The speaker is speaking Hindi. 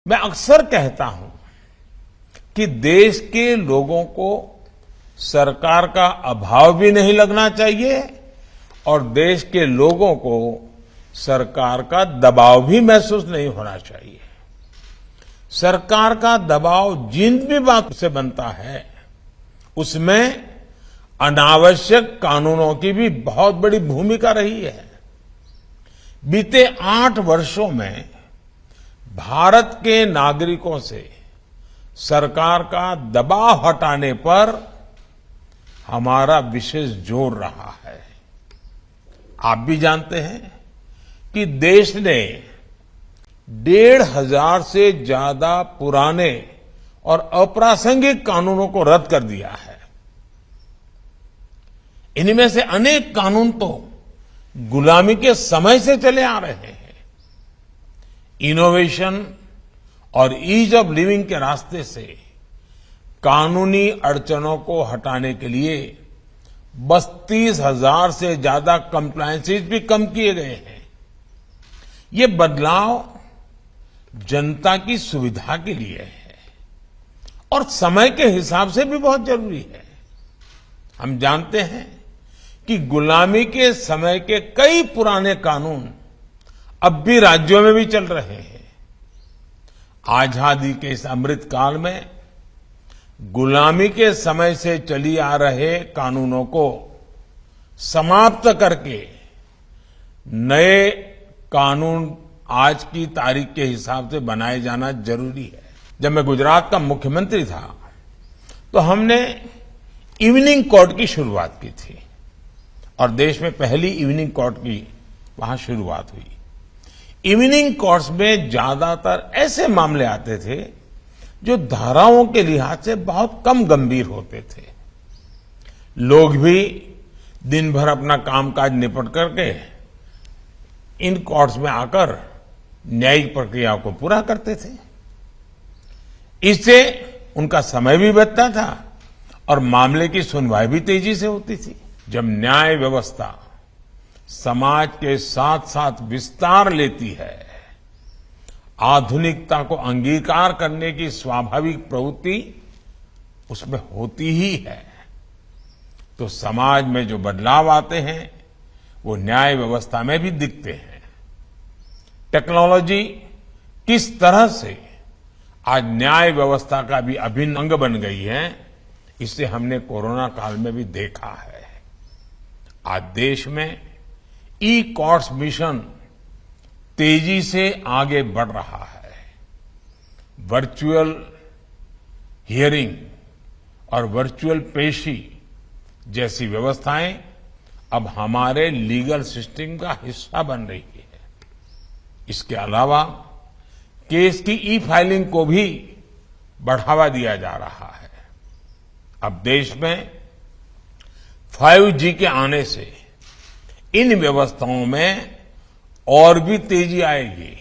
मैं अक्सर कहता हूं कि देश के लोगों को सरकार का अभाव भी नहीं लगना चाहिए और देश के लोगों को सरकार का दबाव भी महसूस नहीं होना चाहिए। सरकार का दबाव जिन भी बात से बनता है उसमें अनावश्यक कानूनों की भी बहुत बड़ी भूमिका रही है। बीते 8 वर्षों में भारत के नागरिकों से सरकार का दबाव हटाने पर हमारा विशेष जोर रहा है। आप भी जानते हैं कि देश ने 1,500 से ज्यादा पुराने और अप्रासंगिक कानूनों को रद्द कर दिया है। इनमें से अनेक कानून तो गुलामी के समय से चले आ रहे हैं। इनोवेशन और ईज ऑफ लिविंग के रास्ते से कानूनी अड़चनों को हटाने के लिए 32,000 से ज्यादा कंप्लायंसेस भी कम किए गए हैं। ये बदलाव जनता की सुविधा के लिए है और समय के हिसाब से भी बहुत जरूरी है। हम जानते हैं कि गुलामी के समय के कई पुराने कानून अब भी राज्यों में भी चल रहे हैं। आजादी के इस अमृत काल में गुलामी के समय से चली आ रहे कानूनों को समाप्त करके नए कानून आज की तारीख के हिसाब से बनाए जाना जरूरी है। जब मैं गुजरात का मुख्यमंत्री था तो हमने इवनिंग कोर्ट की शुरुआत की थी और देश में पहली इवनिंग कोर्ट की वहां शुरुआत हुई। इवनिंग कोर्ट्स में ज्यादातर ऐसे मामले आते थे जो धाराओं के लिहाज से बहुत कम गंभीर होते थे। लोग भी दिन भर अपना कामकाज निपट करके इन कोर्ट्स में आकर न्यायिक प्रक्रिया को पूरा करते थे। इससे उनका समय भी बचता था और मामले की सुनवाई भी तेजी से होती थी। जब न्याय व्यवस्था समाज के साथ साथ विस्तार लेती है, आधुनिकता को अंगीकार करने की स्वाभाविक प्रवृत्ति उसमें होती ही है, तो समाज में जो बदलाव आते हैं वो न्याय व्यवस्था में भी दिखते हैं। टेक्नोलॉजी किस तरह से आज न्याय व्यवस्था का भी अभिन्न अंग बन गई है, इसे हमने कोरोना काल में भी देखा है। आज देश में ई कोर्ट्स मिशन तेजी से आगे बढ़ रहा है। वर्चुअल हियरिंग और वर्चुअल पेशी जैसी व्यवस्थाएं अब हमारे लीगल सिस्टम का हिस्सा बन रही है। इसके अलावा केस की ई फाइलिंग को भी बढ़ावा दिया जा रहा है। अब देश में 5G के आने से इन व्यवस्थाओं में और भी तेजी आएगी।